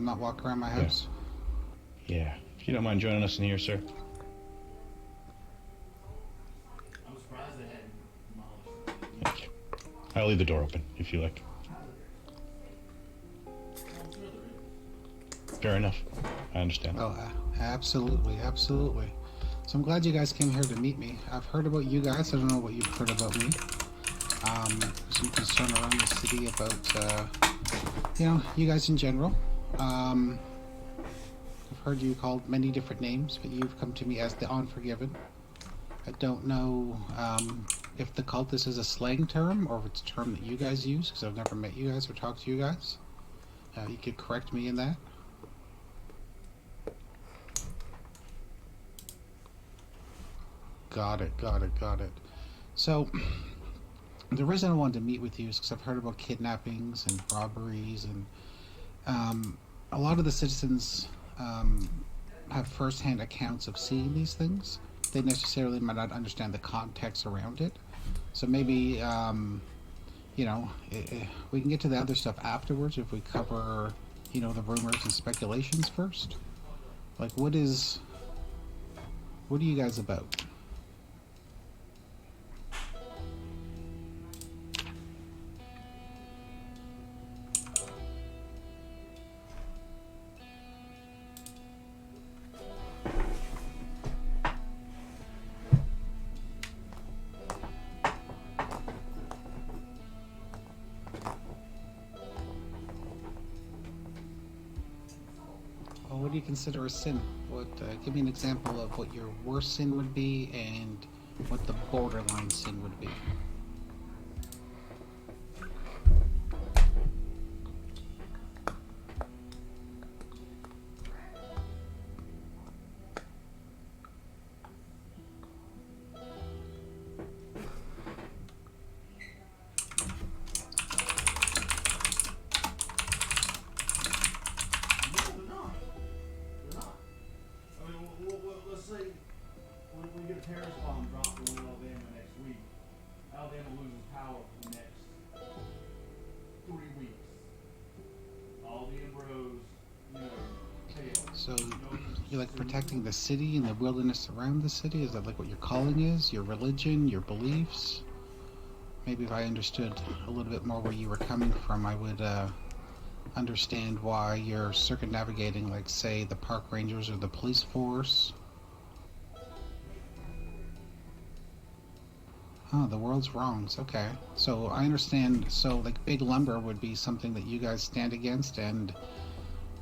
not walk around my house. Yeah. If you don't mind joining us in here, sir. I'm surprised they hadn't demolished Thank you. I'll leave the door open if you like. Fair enough. I understand. Oh, absolutely, absolutely. So I'm glad you guys came here to meet me. I've heard about you guys. I don't know what you've heard about me. Some concern around the city about, you guys in general. I've heard you called many different names, but you've come to me as the Unforgiven. I don't know if the cultist is a slang term or if it's a term that you guys use, because I've never met you guys or talked to you guys. You could correct me in that. Got it, got it, got it. So, the reason I wanted to meet with you is because I've heard about kidnappings and robberies, and a lot of the citizens have first-hand accounts of seeing these things. They necessarily might not understand the context around it. So maybe, we can get to the other stuff afterwards if we cover, the rumors and speculations first. Like, what are you guys about? Well, what do you consider a sin? Give me an example of what your worst sin would be and what the borderline sin would be. Let's say when we get a terrorist bomb dropped on Alabama next week, Alabama loses power for the next 3 weeks. All the Embros, fail. So, you like protecting the city and the wilderness around the city? Is that like what your calling is? Your religion? Your beliefs? Maybe if I understood a little bit more where you were coming from, I would understand why you're circumnavigating, like, say, the park rangers or the police force. Oh, the world's wrongs. Okay. So I understand. So, like, big lumber would be something that you guys stand against, and,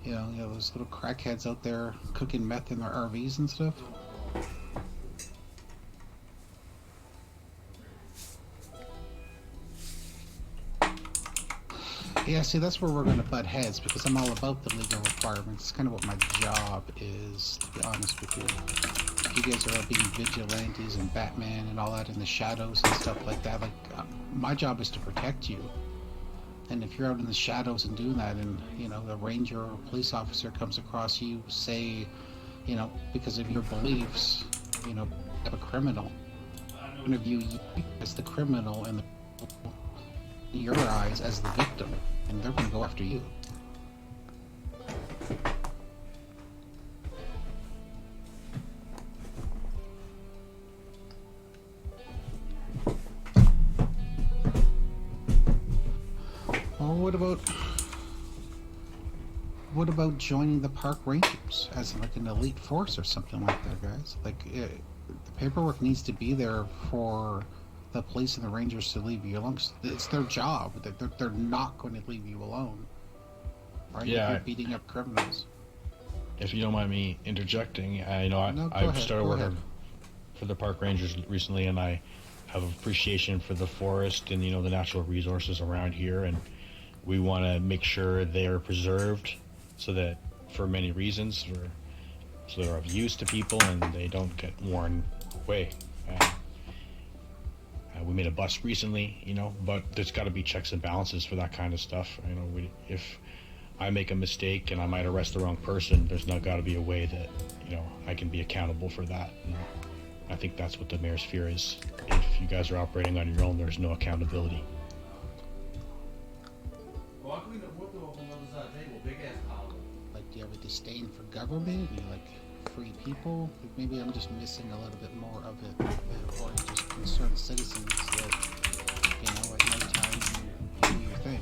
those little crackheads out there cooking meth in their RVs and stuff. Yeah, see, that's where we're going to butt heads, because I'm all about the legal requirements. It's kind of what my job is, to be honest with you. You guys are all being vigilantes and Batman and all that in the shadows and stuff like that. Like, my job is to protect you. And if you're out in the shadows and doing that, and, a ranger or a police officer comes across you, say, because of your beliefs, have a criminal, interview you as the criminal and your eyes as the victim, and they're going to go after you. Well, what about joining the park rangers as like an elite force or something like that, guys? Like, the paperwork needs to be there for the police and the rangers to leave you alone. It's their job. They're not going to leave you alone, right? Yeah. If you're beating up criminals. If you don't mind me interjecting, No, I've started working for the park rangers recently, and I have appreciation for the forest and the natural resources around here, and we want to make sure they are preserved, so that for many reasons, so they're of use to people and they don't get worn away. We made a bus recently, but there's got to be checks and balances for that kind of stuff. If I make a mistake and I might arrest the wrong person, there's not got to be a way that I can be accountable for that. And I think that's what the mayor's fear is. If you guys are operating on your own, there's no accountability. Well, I cleaned up what the on the other side of the table, big ass pile. disdain for government? You like free people? Like maybe I'm just missing a little bit more of it, or just concerned citizens that, you know, at nighttime you do your thing.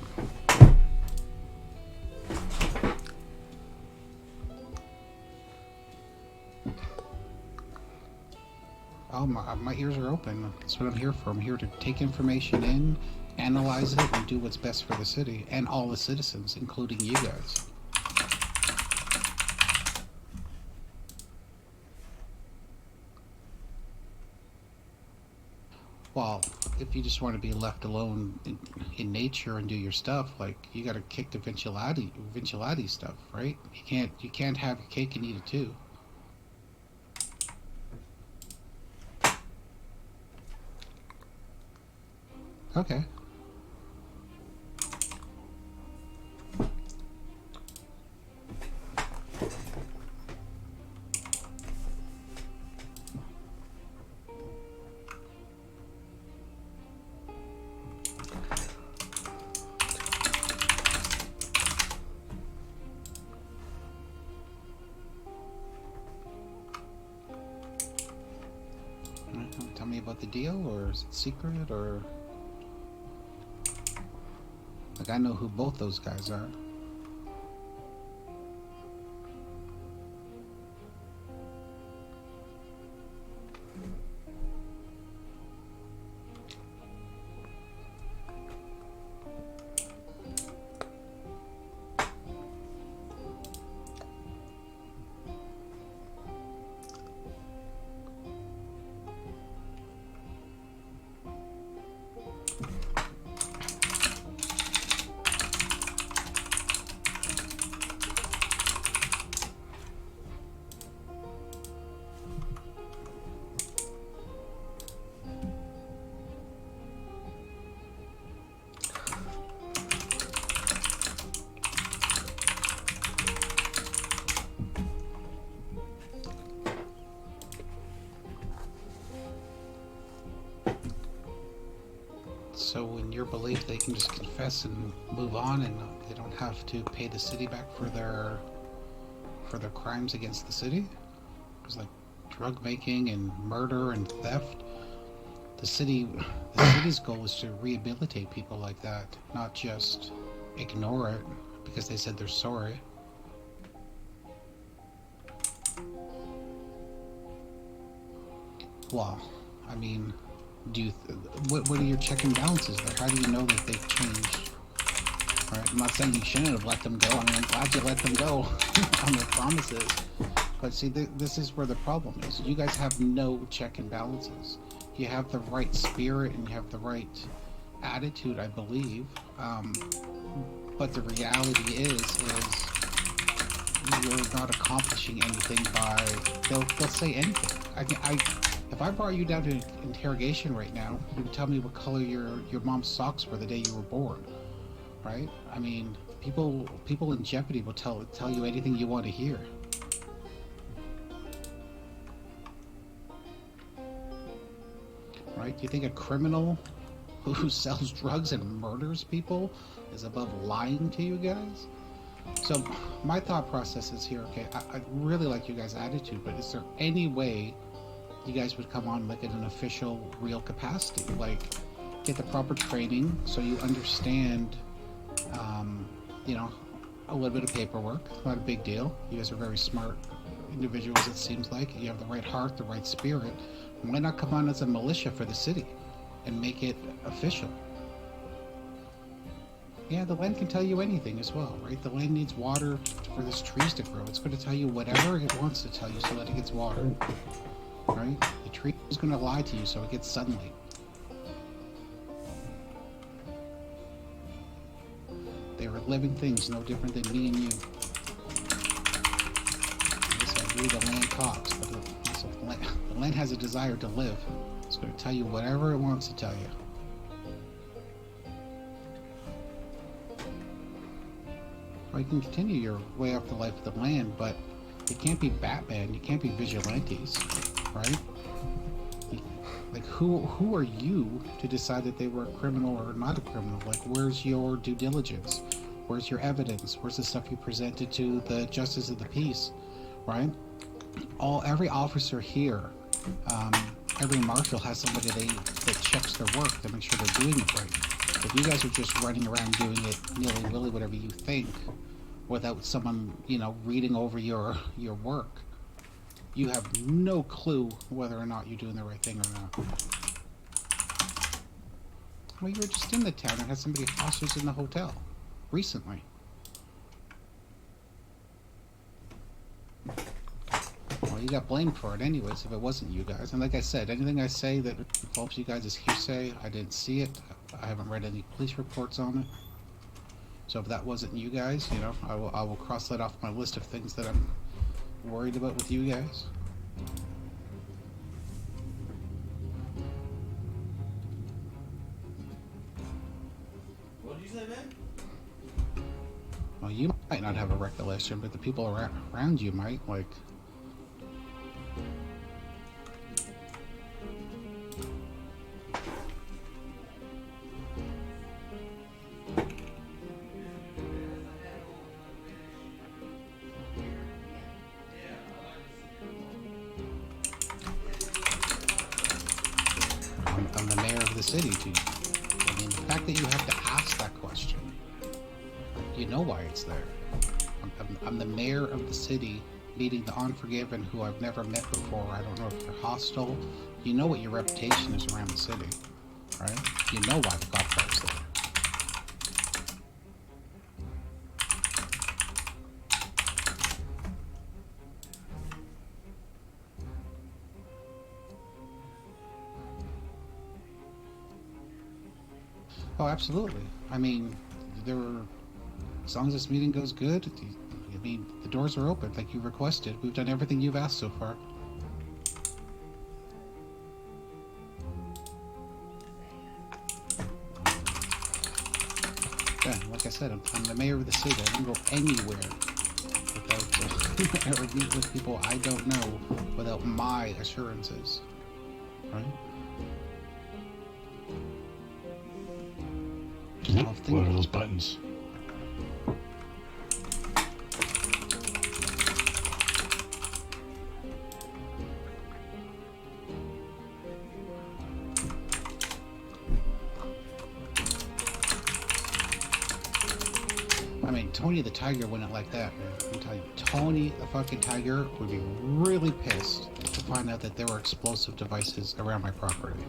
Oh, my ears are open. That's what I'm here for. I'm here to take information in, analyze it, and do what's best for the city and all the citizens, including you guys. Well, if you just want to be left alone in nature and do your stuff, like you got to kick the vigilante stuff, right? You can't have your cake and eat it too. Okay. Tell me about the deal, or is it secret, or... Like, I know who both those guys are. So in your belief, they can just confess and move on, and they don't have to pay the city back for their crimes against the city? It's like drug making and murder and theft. The city's goal is to rehabilitate people like that, not just ignore it because they said they're sorry. Well, I mean, what are your check and balances there? How do you know that they've changed? All right, I'm not saying you shouldn't have let them go. I mean, I'm glad you let them go on their promises. But see, this is where the problem is. You guys have no check and balances. You have the right spirit and you have the right attitude, I believe. But the reality is you're not accomplishing anything by... They'll say anything. If I brought you down to interrogation right now, you would tell me what color your mom's socks were the day you were born, right? I mean, people in jeopardy will tell you anything you want to hear. Right? Do you think a criminal who sells drugs and murders people is above lying to you guys? So my thought process is here, okay, I really like you guys' attitude, but is there any way you guys would come on like in an official, real capacity? Like, get the proper training so you understand, you know, a little bit of paperwork, not a big deal. You guys are very smart individuals, it seems like. You have the right heart, the right spirit. Why not come on as a militia for the city and make it official? Yeah, the land can tell you anything as well, right? The land needs water for these trees to grow. It's going to tell you whatever it wants to tell you so that it gets water, right? The tree is going to lie to you so it gets sunlight. They are living things, no different than me and you. Yes, I agree the land talks, but the land has a desire to live. It's going to tell you whatever it wants to tell you. Or you can continue your way up the life of the land, but you can't be Batman, you can't be vigilantes, right? Like, who are you to decide that they were a criminal or not a criminal? Like, where's your due diligence? Where's your evidence? Where's the stuff you presented to the justice of the peace, right? Every officer here, every marshal has somebody that checks their work to make sure they're doing it right. If you guys are just running around doing it nilly-willy, whatever you think, without someone, reading over your work, you have no clue whether or not you're doing the right thing or not. Well, you were just in the town and had somebody hostage in the hotel recently. Well, you got blamed for it anyways if it wasn't you guys. And like I said, anything I say that involves you guys is hearsay. I didn't see it. I haven't read any police reports on it. So if that wasn't you guys, I will cross that off my list of things that I'm worried about with you guys. What did you say, man? Well, you might not have a recollection, but the people around you might, like... I'm the mayor of the city, dude. I mean, the fact that you have to ask that question, you know why it's there. I'm the mayor of the city, meeting the Unforgiven, who I've never met before. I don't know if you're hostile. You know what your reputation is around the city, right? You know why the cop car's there. Oh, absolutely. I mean, as long as this meeting goes good, the doors are open like you requested. We've done everything you've asked so far. Yeah, like I said, I'm the mayor of the city. I don't go anywhere without or meet with people I don't know without my assurances, right? What are those buttons? I mean, Tony the Tiger wouldn't like that, man. I'm telling you, Tony the fucking Tiger would be really pissed to find out that there were explosive devices around my property.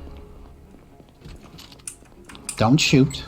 Don't shoot.